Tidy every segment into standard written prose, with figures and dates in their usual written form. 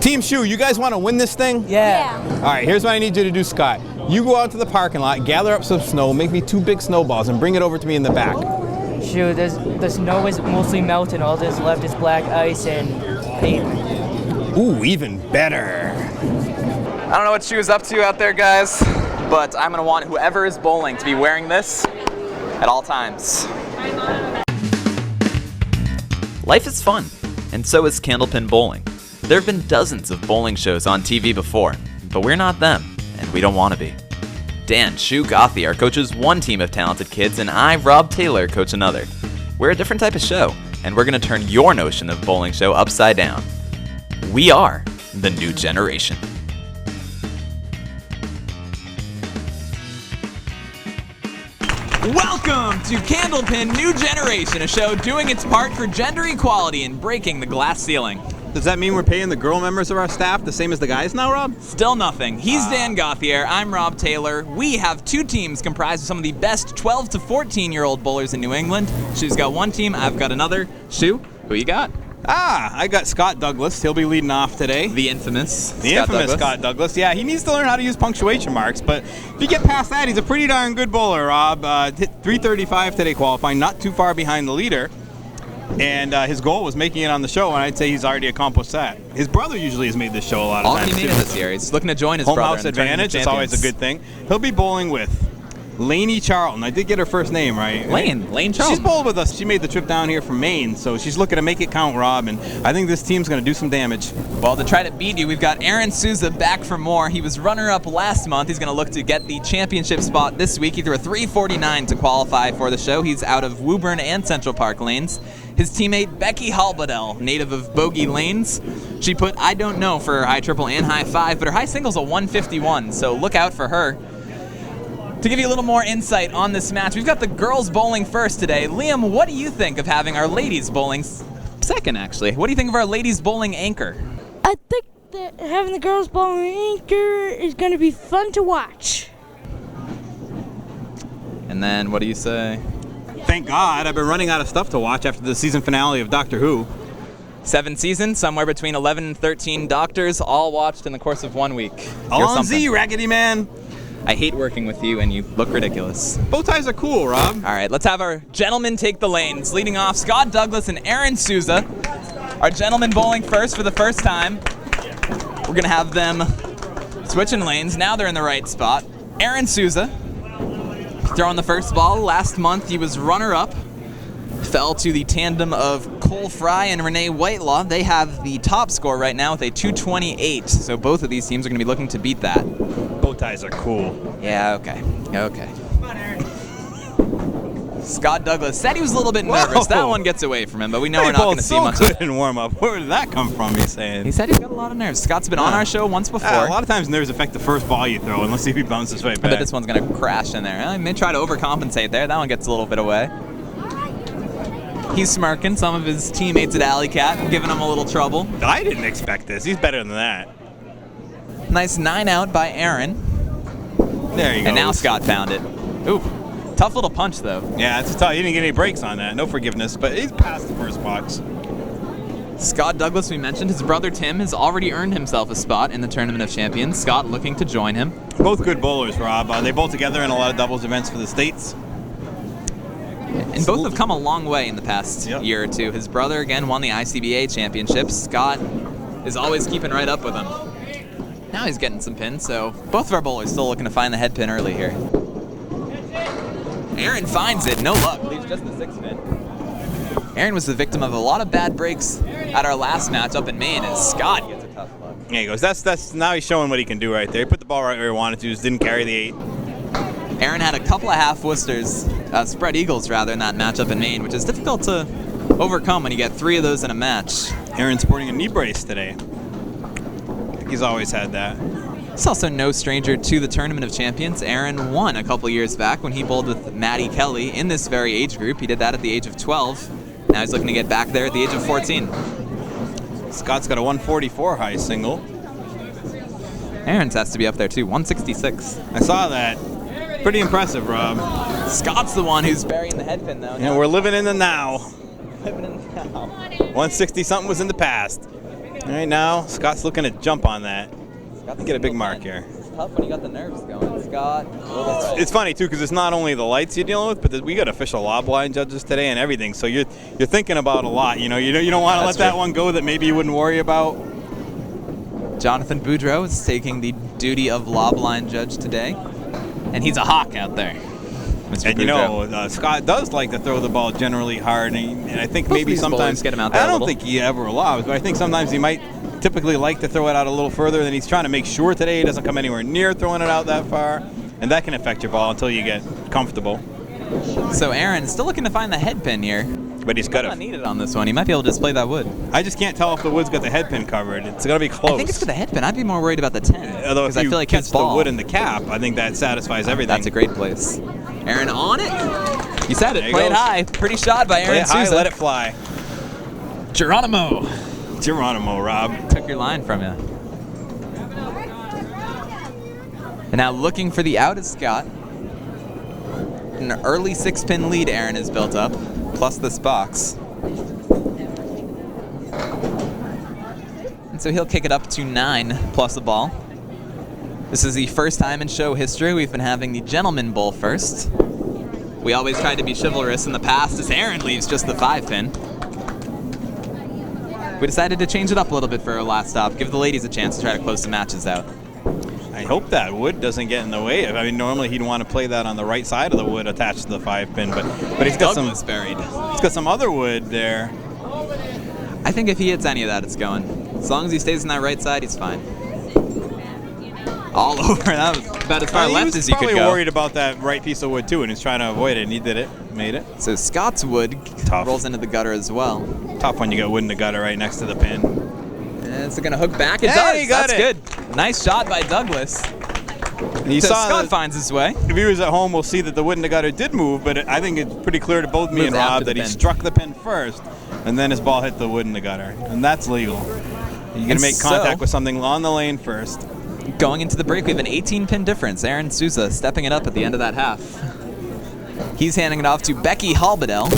Team Shoe, you guys want to win this thing? Yeah. All right, here's what I need you to do, Scott. You go out to the parking lot, gather up some snow, make me 2 big snowballs, and bring it over to me in the back. Shoot, the snow is mostly melting. All that's left is black ice and paint. Ooh, even better. I don't know what Shoe's up to out there, guys, but I'm gonna want whoever is bowling to be wearing this at all times. Life is fun, and so is Candlepin Bowling. There have been dozens of bowling shows on TV before, but we're not them, and we don't want to be. Dan Shoe Gauthier coaches one team of talented kids, and I, Rob Taylor, coach another. We're a different type of show, and we're going to turn your notion of bowling show upside down. We are the new generation. Welcome to Candlepin New Generation, a show doing its part for gender equality and breaking the glass ceiling. Does that mean we're paying the girl members of our staff the same as the guys now, Rob? Still nothing. He's Dan Gauthier, I'm Rob Taylor. We have 2 teams comprised of some of the best 12 to 14-year-old bowlers in New England. Shoe's got one team, I've got another. Shoe, who you got? I got Scott Douglas. He'll be leading off today. The infamous Scott Douglas. Yeah, he needs to learn how to use punctuation marks, but if you get past that, he's a pretty darn good bowler, Rob. Hit 335 today qualifying, not too far behind the leader. And his goal was making it on the show, and I'd say he's already accomplished that. His brother usually has made this show a lot of times. All he made it this year. He's looking to join his Home brother. house advantage is always a good thing. He'll be bowling with Lane Charlton. I did get her first name right. Lane Charlton. She's bowled with us. She made the trip down here from Maine, so she's looking to make it count, Rob, and I think this team's going to do some damage. Well, to try to beat you, we've got Aaron Souza back for more. He was runner-up last month. He's going to look to get the championship spot this week. He threw a 349 to qualify for the show. He's out of Woburn and Central Park lanes. His teammate, Becky Halbedel, native of Bogey Lanes. She put, I don't know, for her high triple and high 5, but her high single's a 151, so look out for her. To give you a little more insight on this match, we've got the girls bowling first today. Liam, what do you think of having our ladies bowling second, actually? What do you think of our ladies bowling anchor? I think that having the girls bowling anchor is going to be fun to watch. And then, what do you say? Thank God, I've been running out of stuff to watch after the season finale of Doctor Who. 7 seasons, somewhere between 11 and 13 doctors, all watched in the course of 1 week. On Z, Raggedy Man. I hate working with you, and you look ridiculous. Bow ties are cool, Rob. All right, let's have our gentlemen take the lanes. Leading off, Scott Douglas and Aaron Souza. Our gentlemen bowling first for the first time. We're going to have them switching lanes. Now they're in the right spot. Aaron Souza throwing the first ball. Last month, he was runner-up. Fell to the tandem of Cole Fry and Renee Whitelaw. They have the top score right now with a 228. So both of these teams are going to be looking to beat that. Bow ties are cool. Yeah, okay. Scott Douglas said he was a little bit nervous. That one gets away from him, but we know we're not going to see much of it. In warm-up. Where did that come from, he's saying? He said he's got a lot of nerves. Scott's been on our show once before. A lot of times nerves affect the first ball you throw, and let's see if he bounces right back. I bet this one's going to crash in there. I may try to overcompensate there. That one gets a little bit away. He's smirking. Some of his teammates at Alley Cat giving him a little trouble. I didn't expect this. He's better than that. Nice 9 out by Aaron. There you go. And now Scott found it. Ooh, tough little punch though. Yeah, it's tough. He didn't get any breaks on that. No forgiveness, but he's past the first box. Scott Douglas, we mentioned, his brother Tim has already earned himself a spot in the Tournament of Champions. Scott looking to join him. Both good bowlers, Rob. They bowl together in a lot of doubles events for the States. And both have come a long way in the past year or two. His brother, again, won the ICBA championships. Scott is always keeping right up with him. Now he's getting some pins, so both of our bowlers still looking to find the head pin early here. Aaron finds it, no luck, leaves just the 6 pin. Aaron was the victim of a lot of bad breaks at our last match up in Maine, as Scott gets a tough luck. There he goes. That's now he's showing what he can do right there. He put the ball right where he wanted to, just didn't carry the 8. Aaron had a couple of half Worcesters, spread eagles rather, in that matchup in Maine, which is difficult to overcome when you get 3 of those in a match. Aaron's sporting a knee brace today. I think he's always had that. He's also no stranger to the Tournament of Champions. Aaron won a couple years back when he bowled with Maddie Kelly in this very age group. He did that at the age of 12. Now he's looking to get back there at the age of 14. Scott's got a 144 high single. Aaron's has to be up there too, 166. I saw that. Pretty impressive, Rob. Scott's the one who's burying the head pin, though. And we're living in the now. Living in the now. 160 something was in the past. Right now, Scott's looking to jump on that. Get a big mark here. It's tough when you got the nerves going. Scott. It's funny too, because it's not only the lights you're dealing with, but we got official lob line judges today and everything. So you're thinking about a lot. You don't want to let that one go that maybe you wouldn't worry about. Jonathan Boudreau is taking the duty of lob line judge today, and he's a hawk out there. Mr. And Boudreau. Scott does like to throw the ball generally hard, and I think Both maybe these sometimes bowlers get him out there I a don't little. think he ever lobs, but I think sometimes he might typically like to throw it out a little further, and he's trying to make sure today he doesn't come anywhere near throwing it out that far, and that can affect your ball until you get comfortable. So Aaron still looking to find the head pin here. But he's got Not to. needed on this one. He might be able to display that wood. I just can't tell if the wood's got the head pin covered. It's going to be close. I think it's for the head pin. I'd be more worried about the 10. Although because if I you feel like catch his ball, the wood in the cap, I think that satisfies everything. that's a great place. Aaron on it. You said There it. he Play it goes. high. Pretty shot by Play Aaron it high, Souza. let it fly. Geronimo Geronimo, Rob. took your line from you. And now looking for the out is Scott. An early 6-pin lead Aaron has built up, plus this box. And so he'll kick it up to 9 plus the ball. This is the first time in show history we've been having the gentleman bowl first. We always tried to be chivalrous in the past as Aaron leaves just the 5-pin. We decided to change it up a little bit for our last stop, give the ladies a chance to try to close some matches out. I hope that wood doesn't get in the way. I mean, normally he'd want to play that on the right side of the wood attached to the 5-pin, but he's got Douglas buried. He's got some other wood there. I think if he hits any of that, it's going. As long as he stays on that right side, he's fine. All over. That was about as far left as you could He was go. probably worried about that right piece of wood too, and he's trying to avoid it, and he did it, made it. So Scott's wood Tough. rolls into the gutter as well. Tough when you got wood in the gutter right next to the pin. And it's going to hook back. It Yeah, does. he got That's it. good. Nice shot by Douglas. And you So saw Scott that- finds his way. the viewers at home will see that the wood in the gutter did move, but I think it's pretty clear to both me Moves and after Rob the that he pin. struck the pin first, and then his ball hit the wood in the gutter, and that's legal. You're gonna And make so- contact with something on the lane first. Going into the break, we have an 18-pin difference. Aaron Souza stepping it up at the end of that half. He's handing it off to Becky Halbedel.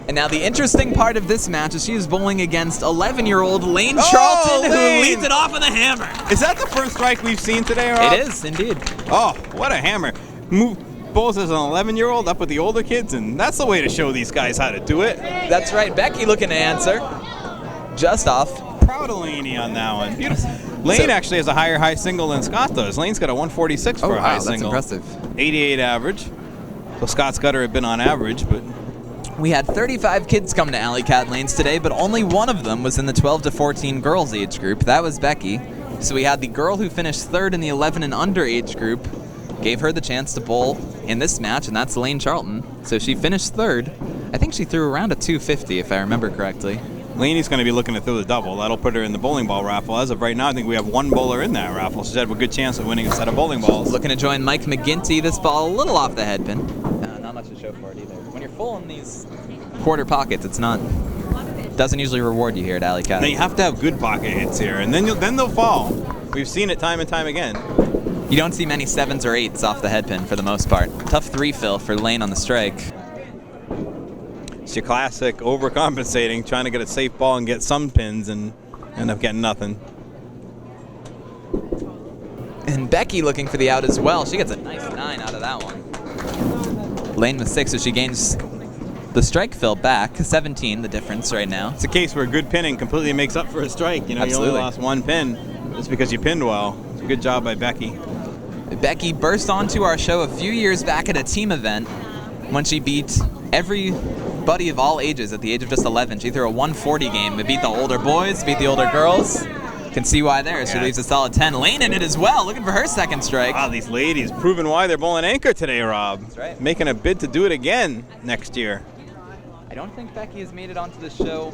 And now the interesting part of this match is she is bowling against 11-year-old Lane Charlton, Lane! who leads it off with a hammer. Is that the first strike we've seen today, Rob? It is, indeed. Oh, what a hammer. Move bowls as an 11-year-old up with the older kids, and that's the way to show these guys how to do it. That's right. Becky looking to answer. Just off. Proud of Laney on that one. Beautiful. Lane actually has a higher high single than Scott does. Lane's got a 146 for a high single. That's impressive. 88 average. So Scott's gutter had been on average, but We had 35 kids come to Alley Cat Lanes today, but only one of them was in the 12 to 14 girls age group. That was Becky. So we had the girl who finished third in the 11 and under age group, gave her the chance to bowl in this match, and that's Lane Charlton. So she finished third. I think she threw around a 250, if I remember correctly. Laney's going to be looking to throw the double. That'll put her in the bowling ball raffle. As of right now, I think we have one bowler in that raffle. So she'd have a good chance of winning a set of bowling balls. Looking to join Mike McGinty. This ball a little off the head pin. Not much to show for it either. When you're full in these quarter pockets, it's not. Doesn't usually reward you here at Alley Cat. Now you have to have good pocket hits here, and then they'll fall. We've seen it time and time again. You don't see many 7s or 8s off the head pin for the most part. Tough 3 fill for Lane on the strike. It's your classic overcompensating, trying to get a safe ball and get some pins and end up getting nothing. And Becky looking for the out as well. She gets a nice 9 out of that one. Lane with 6, so she gains the strike fill back. 17, the difference right now. It's a case where good pinning completely makes up for a strike. You know, Absolutely. you only lost one pin just because you pinned well. It's a good job by Becky. Becky burst onto our show a few years back at a team event when she beat everybody of all ages at the age of just 11. She threw a 140 game. It beat the older boys, beat the older girls. Can see why there. She Yeah. leaves a solid 10. Lane in it as well, looking for her second strike. Wow, these ladies proving why they're bowling anchor today, Rob. That's right. Making a bid to do it again next year. I don't think Becky has made it onto the show,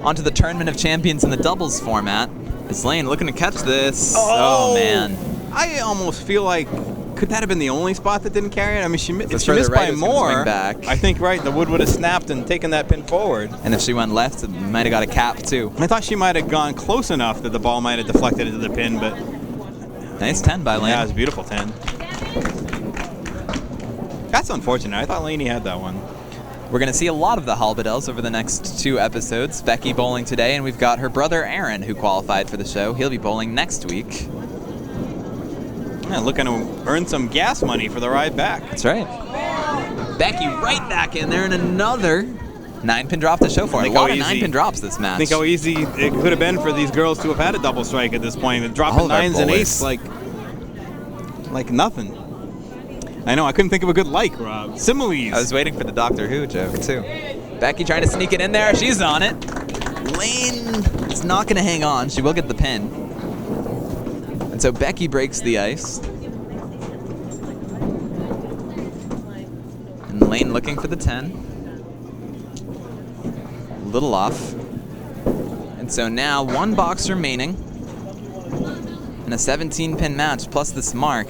onto the Tournament of Champions in the doubles format. Is Lane looking to catch this? Oh man. I almost feel like, could that have been the only spot that didn't carry it? I mean, if she further missed right, by it was gonna more, swing back. I think, right, the wood would have snapped and taken that pin forward. And if she went left, it might have got a cap too. I thought she might have gone close enough that the ball might have deflected into the pin, but Nice 10 by Lane. yeah, it was a beautiful 10. That's unfortunate. I thought Laney had that one. We're going to see a lot of the Halbedels over the next 2 episodes. Becky bowling today, and we've got her brother Aaron, who qualified for the show. He'll be bowling next week. Yeah, looking to earn some gas money for the ride back. That's right. Becky right back in there, and another 9-pin drop to show for it. A lot of 9-pin drops this match. Think how easy it could have been for these girls to have had a double strike at this point. Dropping 9s and 8s like nothing. I know, I couldn't think of a good Rob. Similes. I was waiting for the Doctor Who joke, too. Becky trying to sneak it in there. She's on it. Lane is not going to hang on. She will get the pin. And so Becky breaks the ice. And Lane looking for the 10. A little off. And so now 1 box remaining. And a 17-pin match plus this mark.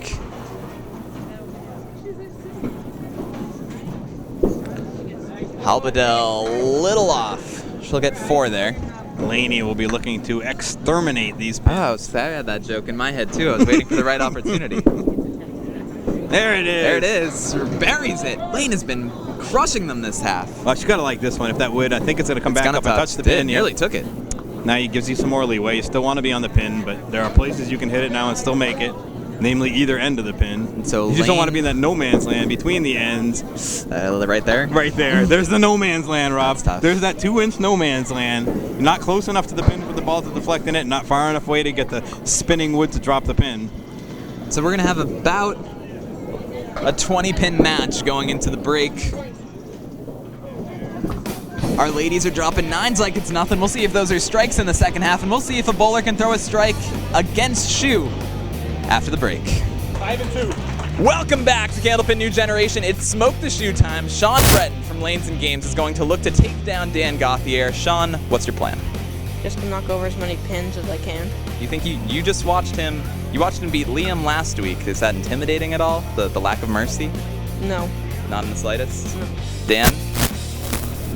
Halbedel, little off. She'll get 4 there. Laney will be looking to exterminate these pins. Oh, I had that joke in my head, too. I was waiting for the right opportunity. There it is. There it is. Buries it. Lane has been crushing them this half. Well, she's got to like this one. If that would, I think it's going to come back up and touch the pin. Nearly took it. Now it gives you some more leeway. You still want to be on the pin, but there are places you can hit it now and still make it. Namely, either end of the pin. So you just don't want to be in that no man's land between the ends. Right there? Right there. There's the no man's land, Rob. That's tough. There's that 2-inch no man's land. You're not close enough to the pin for the ball to deflect in it, not far enough away to get the spinning wood to drop the pin. So we're going to have about a 20-pin match going into the break. Our ladies are dropping 9s like it's nothing. We'll see if those are strikes in the second half, and we'll see if a bowler can throw a strike against Shu after the break. 5-2. Welcome back to Candlepin New Generation. It's Smoke the Shoe time. Shawn Brett from Lanes and Games is going to look to take down Dan Gauthier. Shawn, what's your plan? Just to knock over as many pins as I can. You think you just watched him? You watched him beat Liam last week. Is that intimidating at all? The lack of mercy? No. Not in the slightest. No. Dan,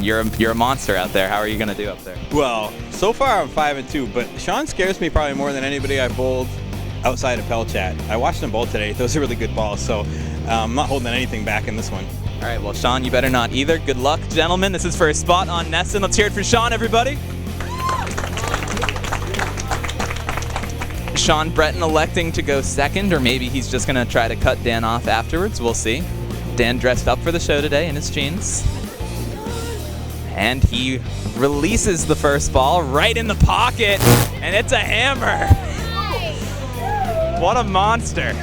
you're a monster out there. How are you gonna do up there? Well, so far I'm 5-2, but Shawn scares me probably more than anybody I've bowled outside of Pelchat. I watched them bowl today. Those are really good balls, so I'm not holding anything back in this one. All right, well, Shawn, you better not either. Good luck, gentlemen. This is for a spot on NESN. Let's hear it for Shawn, everybody. Shawn Bretton electing to go second, or maybe he's just going to try to cut Dan off afterwards. We'll see. Dan dressed up for the show today in his jeans. And he releases the first ball right in the pocket, and it's a hammer. What a monster.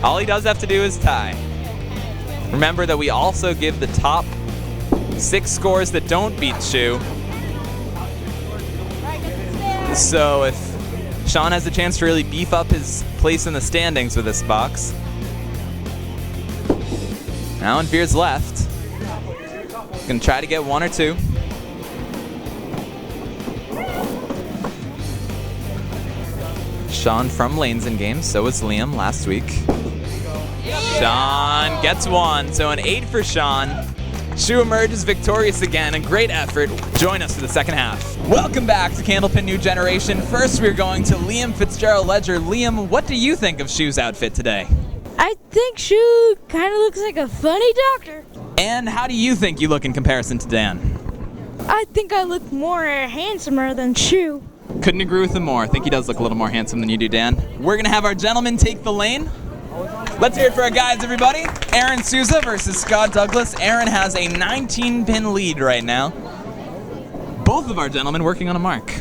All he does have to do is tie. Remember that we also give the top 6 scores that don't beat Shu. So if Shawn has a chance to really beef up his place in the standings with this box. Now in Veer's left. Gonna try to get 1 or 2. Shawn from Lanes and Games, so was Liam last week. Shawn gets 1, so an 8 for Shawn. Shu emerges victorious again, a great effort. Join us for the second half. Welcome back to Candlepin New Generation. First, we're going to Liam Fitzgerald-Ledger. Liam, what do you think of Shu's outfit today? I think Shu kind of looks like a funny doctor. And how do you think you look in comparison to Dan? I think I look more handsomer than Shu. Couldn't agree with him more. I think he does look a little more handsome than you do, Dan. We're going to have our gentlemen take the lane. Let's hear it for our guys, everybody. Aaron Souza versus Scott Douglas. Aaron has a 19-pin lead right now. Both of our gentlemen working on a mark.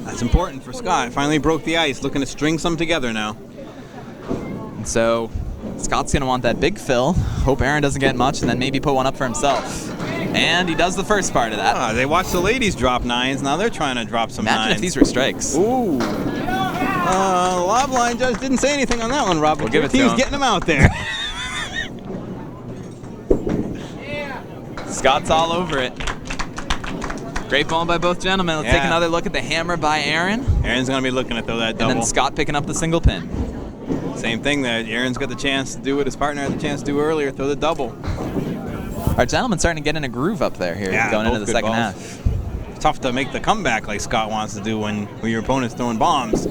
That's important for Scott. Finally broke the ice, looking to string some together now. And so Scott's going to want that big fill. Hope Aaron doesn't get much, and then maybe put one up for himself. And he does the first part of that. They watched the ladies drop 9s. Now they're trying to drop some 9s. Imagine if these were strikes. Ooh. Lob line judge didn't say anything on that one, Rob. We'll give it to team's him. Getting them out there. Scott's all over it. Great ball by both gentlemen. Let's take another look at the hammer by Aaron. Aaron's going to be looking to throw that double. And then Scott picking up the single pin. Same thing there. Aaron's got the chance to do what his partner had the chance to do earlier, throw the double. Our gentleman's starting to get in a groove up there here going into the second half. It's tough to make the comeback like Scott wants to do when your opponent's throwing bombs.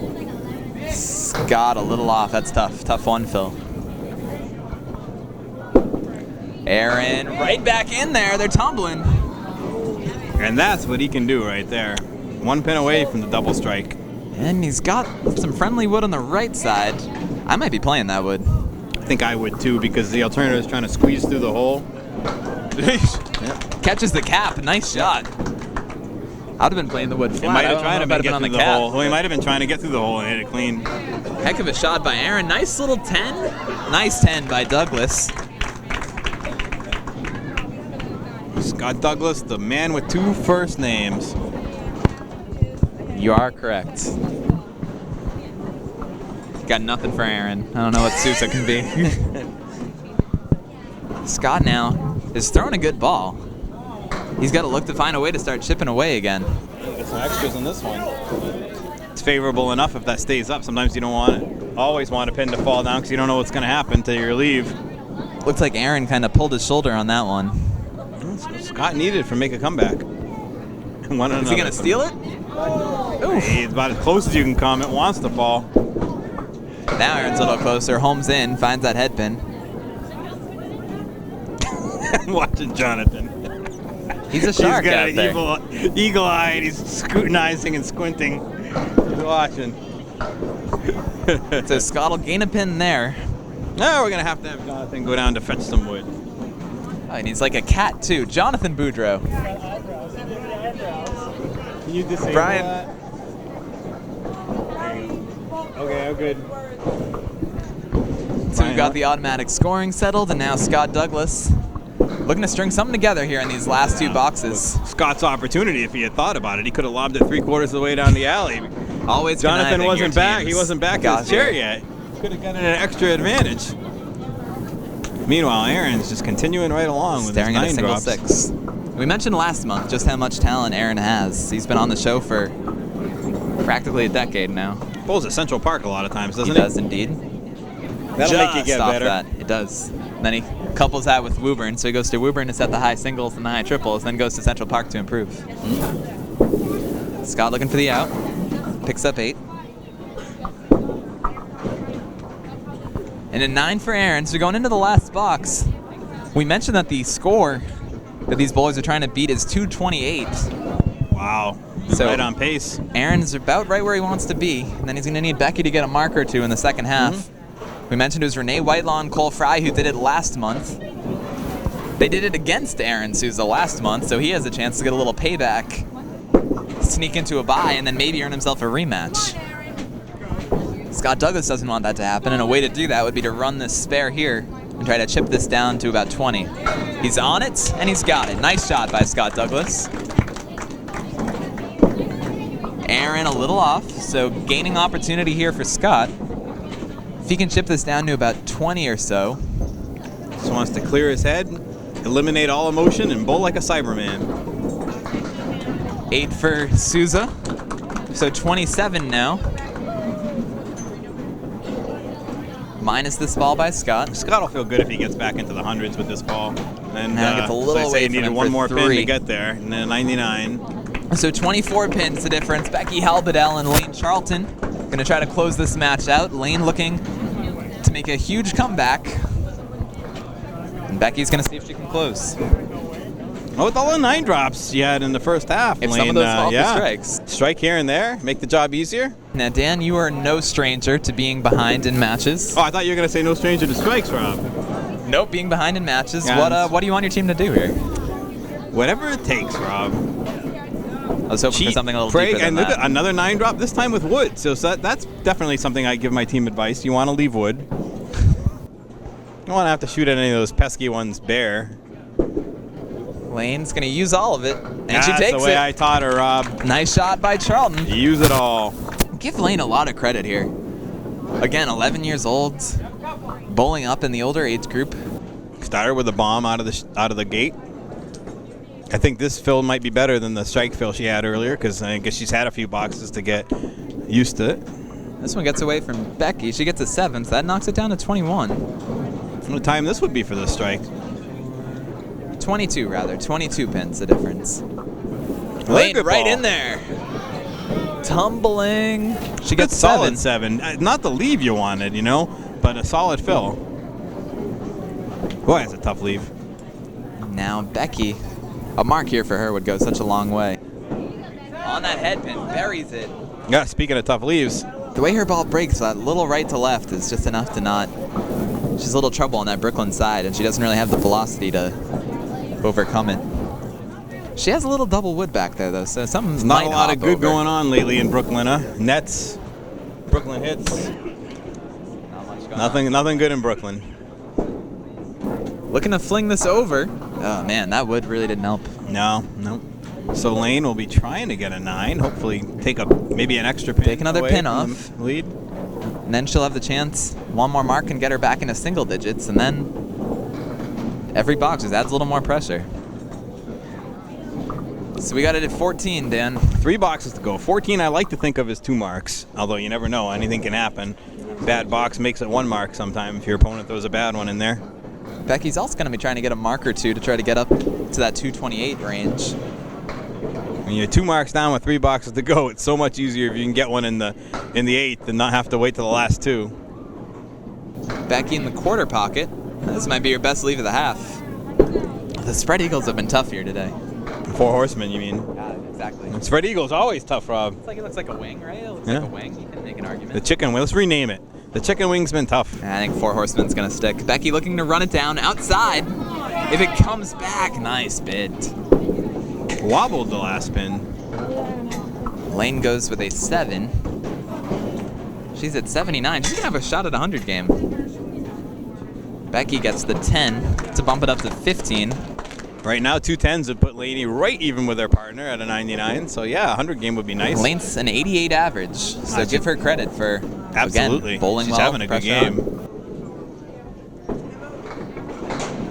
Scott a little off. That's tough. Tough one, Phil. Aaron right back in there. They're tumbling. And that's what he can do right there. 1 pin away from the double strike. And he's got some friendly wood on the right side. I might be playing that wood. I think I would too, because the alternative is trying to squeeze through the hole. Catches the cap. Nice shot. I'd have been playing the wood flat. He might have I tried don't to know if I'd get have been through on the cap. hole. Well, he might have been trying to get through the hole and hit it clean. Heck of a shot by Aaron. Nice little 10. Nice 10 by Douglas. Scott Douglas, the man with 2 first names. You are correct. Got nothing for Aaron. I don't know what Souza can be. Scott now is throwing a good ball. He's got to look to find a way to start chipping away again. Get some extras on this one. It's favorable enough if that stays up. Sometimes you don't always want a pin to fall down because you don't know what's going to happen till you leave. Looks like Aaron kind of pulled his shoulder on that one. Scott needed for make a comeback. Is he going to steal it? Hey, it's about as close as you can come. It wants to fall. Now Aaron's a little closer. Homes in, finds that head pin. Watching Jonathan. He's a shark He's got out an there. eagle eye, and he's scrutinizing and squinting. He's watching. So Scott will gain a pin there. Now we're going to have Jonathan go down to fetch some wood. Oh, and he's like a cat, too. Jonathan Boudreau. Can you disable Brian. that? Okay, I'm good. So we've got the automatic scoring settled, and now Scott Douglas looking to string something together here in these last 2 boxes. Scott's opportunity, if he had thought about it, he could have lobbed it 3/4 of the way down the alley. Always Jonathan conniving, wasn't your back. teams He wasn't back in got his chair here. yet. Could have gotten an extra advantage. Meanwhile, Aaron's just continuing right along with Staring his at a 9 single drops. 6. We mentioned last month just how much talent Aaron has. He's been on the show for practically a decade now. Bowls at Central Park a lot of times, doesn't He does indeed. That'll make you get Off better. That. It does. And then he couples that with Woburn, so he goes to Woburn to set the high singles and the high triples, then goes to Central Park to improve. Scott looking for the out. Picks up 8. And a 9 for Aaron. So going into the last box, we mentioned that the score that these bowlers are trying to beat is 228. Wow. So right on pace. Aaron's about right where he wants to be, and then he's going to need Becky to get a mark or 2 in the second half. We mentioned it was Renee Whitelaw and Cole Fry who did it last month. They did it against Aaron Souza last month, so he has a chance to get a little payback, sneak into a bye, and then maybe earn himself a rematch. Scott Douglas doesn't want that to happen, and a way to do that would be to run this spare here and try to chip this down to about 20. He's on it, and he's got it. Nice shot by Scott Douglas. Aaron a little off, so gaining opportunity here for Scott. If he can chip this down to about 20 or so. Just wants to clear his head, eliminate all emotion, and bowl like a Cyberman. 8 for Souza, so 27 now. Minus this ball by Scott. Scott will feel good if he gets back into the hundreds with this ball. And Now gets a little so I say away he from needed him one for more 3. pin to get there, and then 99. So 24 pins the difference. Becky Halbedel and Lane Charlton going to try to close this match out. Lane looking to make a huge comeback. And Becky's going to see if she can close. Oh, with all the 9 drops you had in the first half, If Lane, some of those fall for strikes. Strike here and there, make the job easier. Now, Dan, you are no stranger to being behind in matches. Oh, I thought you were going to say no stranger to strikes, Rob. Nope, being behind in matches. Yeah, What do you want your team to do here? Whatever it takes, Rob. I was hoping for something a little pray, deeper than and that. another 9 drop, this time with wood. So that's definitely something I give my team advice. You want to leave wood. You don't want to have to shoot at any of those pesky ones bare. Lane's going to use all of it, and That's she takes the way it. I taught her, Rob. Nice shot by Charlton. You use it all. Give Lane a lot of credit here. Again, 11 years old, bowling up in the older age group. Started with a bomb out of the gate. I think this fill might be better than the strike fill she had earlier, because I guess she's had a few boxes to get used to it. This one gets away from Becky. She gets a 7, so that knocks it down to 21. What time this would be for this strike? 22, rather. 22 pins, the difference. Lane Lane right in there. Tumbling. She gets solid 7. 7. Not the leave you wanted, but a solid fill. Boy, that's a tough leave. Now Becky, a mark here for her would go such a long way. On that head pin, buries it. Yeah, speaking of tough leaves. The way her ball breaks, that little right to left is just enough to not... She's a little trouble on that Brooklyn side, and she doesn't really have the velocity to overcome it. She has a little double wood back there, though, so something's Not a lot of good over. going on lately in Brooklyn, huh? Nets, Brooklyn hits. Not much going on. Nothing good in Brooklyn. Looking to fling this over. Oh, man, that wood really didn't help. No. So Lane will be trying to get a 9. Hopefully take maybe an extra pin. Take another away pin from off. the lead. And then she'll have the chance. One more mark can get her back into single digits, and then every box just adds a little more pressure. So we got it at 14, Dan. 3 boxes to go. 14 I like to think of as 2 marks, although you never know. Anything can happen. Bad box makes it 1 mark sometime if your opponent throws a bad one in there. Becky's also going to be trying to get a mark or 2 to try to get up to that 228 range. When you're 2 marks down with 3 boxes to go, it's so much easier if you can get one in the 8th and not have to wait till the last 2. Becky in the quarter pocket. This might be your best leave of the half. The spread eagles have been tough here today. 4 horsemen, you mean? Exactly. And spread eagle's always tough, Rob. It's like it looks like a wing, right? It looks Yeah. like a wing. You can make an argument. The chicken wing. Let's rename it. The chicken wing's been tough. I think 4 horsemen's going to stick. Becky looking to run it down outside. If it comes back, nice bid. Wobbled the last pin. Lane goes with a 7. She's at 79. She's going to have a shot at a 100 game. Becky gets the 10 to bump it up to 15. Right now, 2 10s would put Laney right even with her partner at a 99. So yeah, a 100 game would be nice. Lane's an 88 average, so give her credit for, Absolutely. again, bowling She's well. having a good pressure game. on.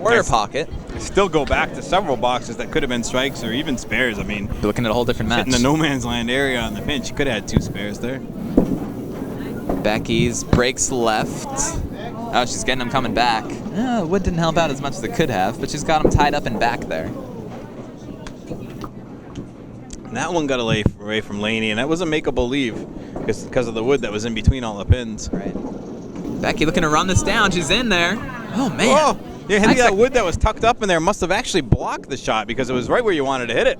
Quarter pocket. Still go back to several boxes that could have been strikes or even spares. I mean, You're looking at a whole different match. hitting the no man's land area on the pinch. She could have had 2 spares there. Becky's breaks left. Oh, she's getting him coming back. Wood didn't help out as much as it could have, but she's got him tied up and back there. And that one got away from Laney, and that was a makeable leave because of the wood that was in between all the pins. Right. Becky looking to run this down. She's in there. Oh, man. Oh, yeah, that wood that was tucked up in there must have actually blocked the shot because it was right where you wanted to hit it.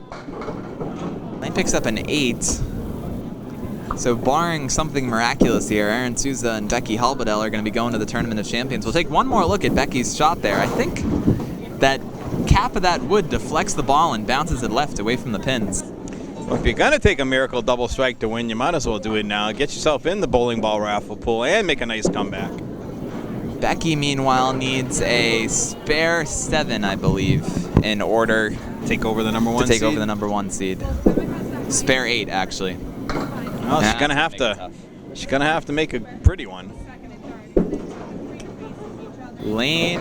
Lane picks up an 8. So barring something miraculous here, Aaron Souza and Becky Halbedel are going to be going to the Tournament of Champions. We'll take one more look at Becky's shot there. I think that cap of that wood deflects the ball and bounces it left away from the pins. Well, if you're going to take a miracle double strike to win, you might as well do it now. Get yourself in the bowling ball raffle pool and make a nice comeback. Becky, meanwhile, needs a spare 7, I believe, in order Take over the number 1 to take seed. over the number 1 seed. Spare 8, actually. Well, she's gonna have to. She's gonna have to make a pretty one. Lane.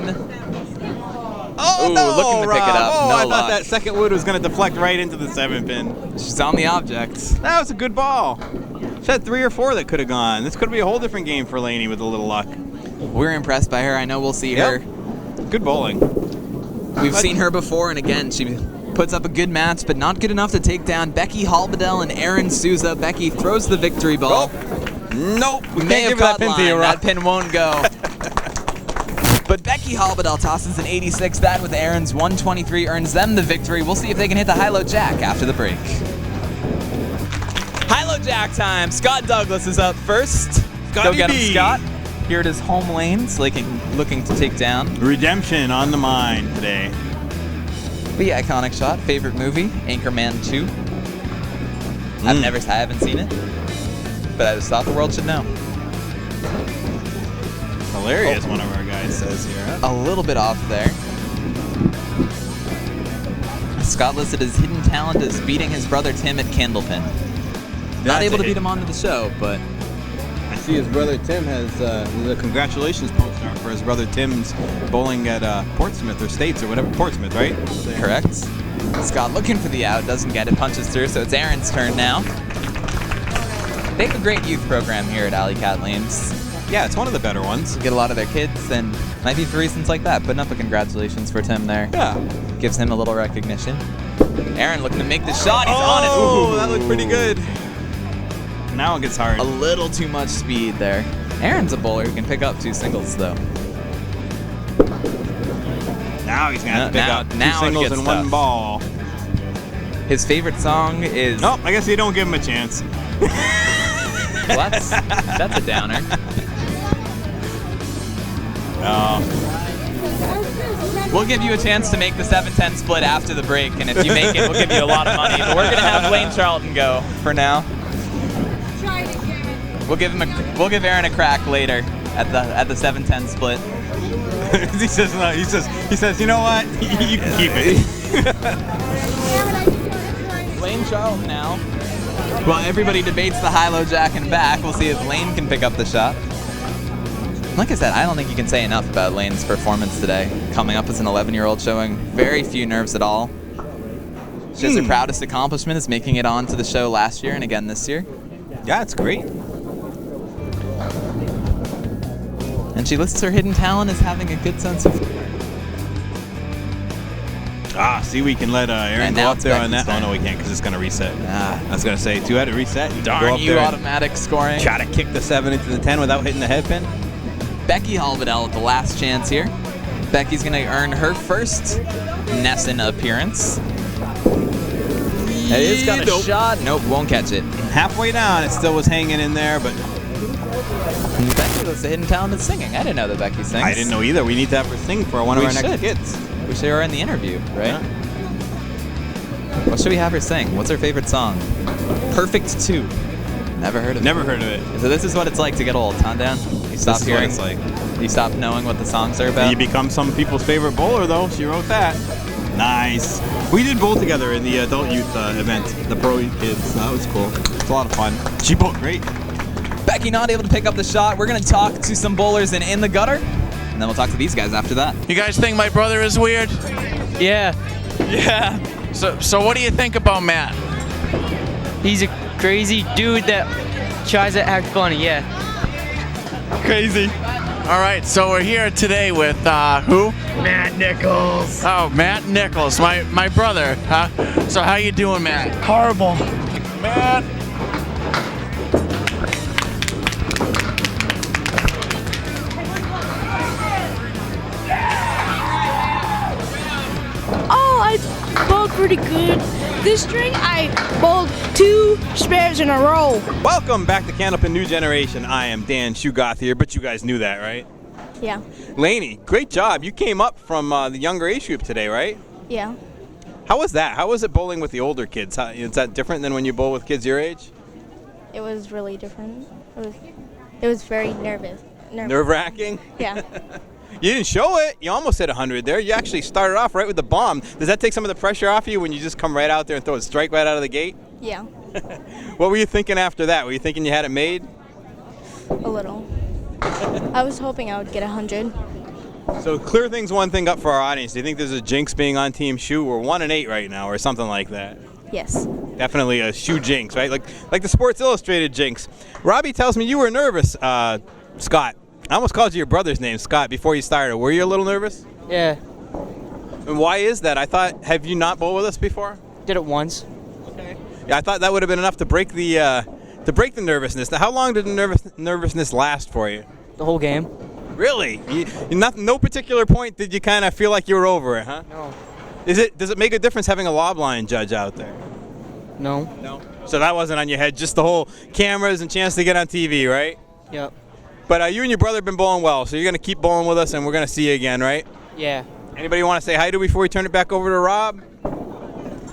Oh Ooh, no, looking to Rob. pick it up. Oh, No I luck. thought that second wood was gonna deflect right into the 7 pin. She's on the object. That was a good ball. She had 3 or 4 that could have gone. This could be a whole different game for Laney with a little luck. We're impressed by her. I know we'll see her. Good bowling. We've seen her before, and again, she puts up a good match, but not good enough to take down Becky Halbedel and Aaron Souza. Becky throws the victory ball. Nope. We May can't have give her that caught pin line. to you, Rob. That pin won't go. But Becky Halbedel tosses an 86. That with Aaron's 123 earns them the victory. We'll see if they can hit the high-low jack after the break. High-low jack time. Scott Douglas is up first. Go get him, B. Scott. Here at his home lanes, looking to take down. Redemption on the mind today. The iconic shot, favorite movie, Anchorman 2. I haven't seen it, but I just thought the world should know. Hilarious, one of our guys says here. Huh? A little bit off there. Scott listed his hidden talent as beating his brother Tim at Candlepin. Not able to beat him onto the show, but I see his brother Tim has the congratulations poster up for his brother Tim's bowling at Portsmouth or States or whatever. Portsmouth, right? correct. Scott looking for the out, doesn't get it, punches through, so it's Aaron's turn now. They have a great youth program here at Alley Cat Lanes. Yeah, it's one of the better ones. Get a lot of their kids, and might be for reasons like that. Putting up a congratulations for Tim there. Yeah. Gives him a little recognition. Aaron looking to make the shot. He's on it. Oh, Ooh. that looked pretty good. Now it gets hard. A little too much speed there. Aaron's a bowler who can pick up 2 singles, though. Now Now he's going to have to pick up two now it singles gets and one tough. ball. His favorite song is... Nope, I guess you don't give him a chance. Well, that's a downer. We'll give you a chance to make the 7-10 split after the break, and if you make it, we'll give you a lot of money. But we're gonna have Lane Charlton go for now. We'll give Aaron a crack later at the 7-10 split. he says no. He says, you know what? You can keep it. Lane Charlton now. Well, everybody debates the high-low jack and back. We'll see if Lane can pick up the shot. Like I said, I don't think you can say enough about Lane's performance today. Coming up as an 11-year-old, showing very few nerves at all. She has her proudest accomplishment is making it onto the show last year and again this year. Yeah, it's great. And she lists her hidden talent as having a good sense of... See, we can let Aaron And go now up it's there on Becky's that. Oh, turn. no, we can't because it's going to reset. I was going to say, 2 had to reset. You Darn go up you, there and automatic scoring. try to kick the 7 into the 10 without hitting the headpin. Becky Halbedel with the last chance here. Becky's going to earn her first NESN appearance. It is got a Nope. shot. Nope, won't catch it. Halfway down, it still was hanging in there, but Becky was the hidden talent of singing. I didn't know that Becky sings. I didn't know either. We need to have her sing for one of We our next should. kids. We should her in the interview, right? Yeah. What should we have her sing? What's her favorite song? Perfect 2. Never heard of it. Never heard of it. So this is what it's like to get old, huh, Dan? You stop This is hearing. what it's like. You stop knowing what the songs are about. You become some people's favorite bowler, though. She wrote that. Nice. We did bowl together in the adult youth event, the pro kids. That was cool. It's a lot of fun. She bowled great. Becky not able to pick up the shot. We're going to talk to some bowlers in the gutter, and then we'll talk to these guys after that. You guys think my brother is weird? Yeah, So what do you think about Matt? he's a crazy dude that tries to act funny, yeah. Crazy. All right, so we're here today with who? Matt Nichols. Oh, Matt Nichols, my brother. Huh? So how you doing, Matt? Horrible. Matt. Oh, I bowled pretty good. This string, I bowled 2 spares in a row. Welcome back to Candlepin New Generation. I am Dan Shugoth here, but you guys knew that, right? Yeah. Laney, great job. You came up from the younger age group today, right? Yeah. How was that? How was it bowling with the older kids? Is that different than when you bowl with kids your age? It was really different. It was very nervous. Nerve-wracking? Yeah. You didn't show it. You almost hit 100 there. You actually started off right with the bomb. Does that take some of the pressure off you when you just come right out there and throw a strike right out of the gate? Yeah. What were you thinking after that? Were you thinking you had it made? A little. I was hoping I would get 100. So clear things one thing up for our audience. Do you think there's a jinx being on Team Shoe? We're 1-8 right now or something like that. Yes. Definitely a shoe jinx, right? Like the Sports Illustrated jinx. Robbie tells me you were nervous, Scott. I almost called you your brother's name, Scott, before you started. Were you a little nervous? Yeah, And why is that? I thought, have you not bowled with us before? did it once. Okay. Yeah, I thought that would have been enough to break the nervousness. Now, how long did the nervousness last for you? The whole game. Really? No particular point did you kind of feel like you were over it, huh? No. Does it make a difference having a lob line judge out there? No. No. So that wasn't on your head, just the whole cameras and chance to get on TV, right? Yep. But you and your brother have been bowling well, so you're going to keep bowling with us, and we're going to see you again, right? Yeah. Anybody want to say hi to before we turn it back over to Rob?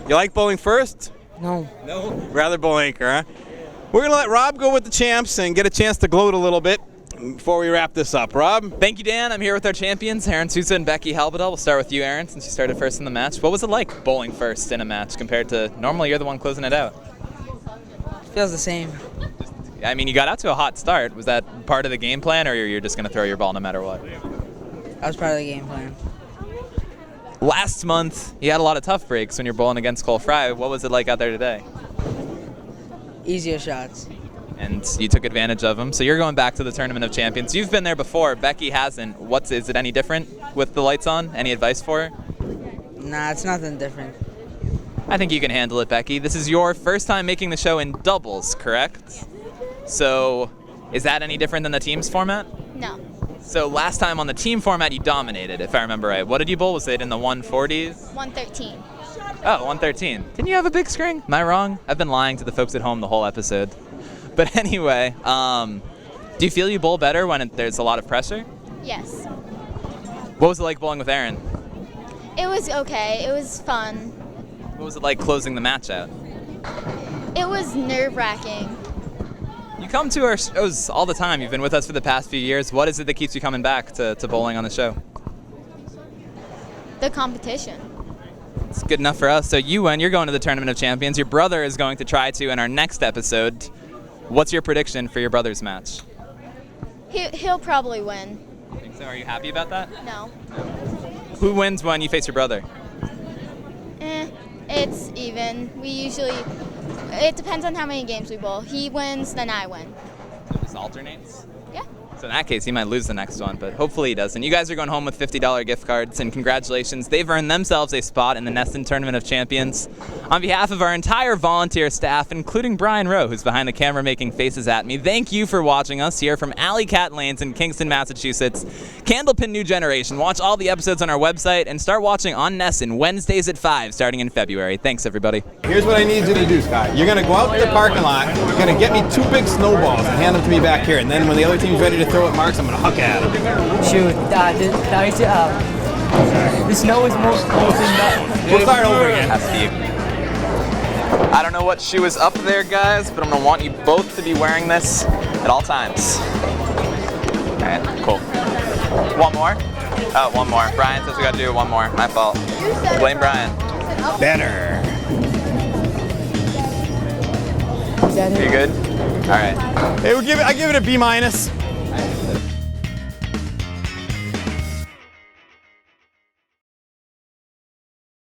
You like bowling first? No. No. Rather bowl anchor, huh? We're going to let Rob go with the champs and get a chance to gloat a little bit before we wrap this up. Rob? Thank you, Dan. I'm here with our champions, Aaron Souza and Becky Halbedel. We'll start with you, Aaron, since you started first in the match. What was it like bowling first in a match compared to normally you're the one closing it out? Feels the same. I mean, you got out to a hot start. Was that part of the game plan, or you're just going to throw your ball no matter what? That was part of the game plan. Last month, you had a lot of tough breaks when you're bowling against Cole Fry. What was it like out there today? Easier shots. And you took advantage of them. So you're going back to the Tournament of Champions. You've been there before. Becky hasn't. Is it any different with the lights on? Any advice for her? Nah, it's nothing different. I think you can handle it, Becky. This is your first time making the show in doubles, correct? So is that any different than the teams format? No. So last time on the team format, you dominated, if I remember right. What did you bowl? Was it in the 140s? 113. Oh, 113. Didn't you have a big string? Am I wrong? I've been lying to the folks at home the whole episode. But anyway, do you feel you bowl better when there's a lot of pressure? Yes. What was it like bowling with Aaron? It was okay. It was fun. What was it like closing the match out? It was nerve-wracking. You come to our shows all the time. You've been with us for the past few years. What is it that keeps you coming back to bowling on the show? The competition. It's good enough for us. So you win. You're going to the Tournament of Champions. Your brother is going to try to in our next episode. What's your prediction for your brother's match? He'll probably win. I think so. Are you happy about that? No. Who wins when you face your brother? It's even. It depends on how many games we bowl. He wins, then I win. So it just alternates? Yeah. So in that case, he might lose the next one, but hopefully he doesn't. You guys are going home with $50 gift cards, and congratulations. They've earned themselves a spot in the NESN Tournament of Champions. On behalf of our entire volunteer staff, including Brian Rowe, who's behind the camera making faces at me, thank you for watching us here from Alley Cat Lanes in Kingston, Massachusetts. Candlepin New Generation. Watch all the episodes on our website and start watching on NESN Wednesdays at 5 starting in February. Thanks, everybody. Here's what I need you to do, Scott. You're going to go out to the parking lot, you're going to get me 2 big snowballs and hand them to me back here, and then when the other team's ready to throw at Marks, I'm going to huck at them. Shoot, the snow is mostly not. We'll start over again. That's deep. I don't know what shoe is up there, guys, but I'm going to want you both to be wearing this at all times. All right, cool. One more? Oh, one more. Brian says we got to do one more. My fault. Blame Brian. Better. Is that Are you it? good? All right. Hey, I give it a B-.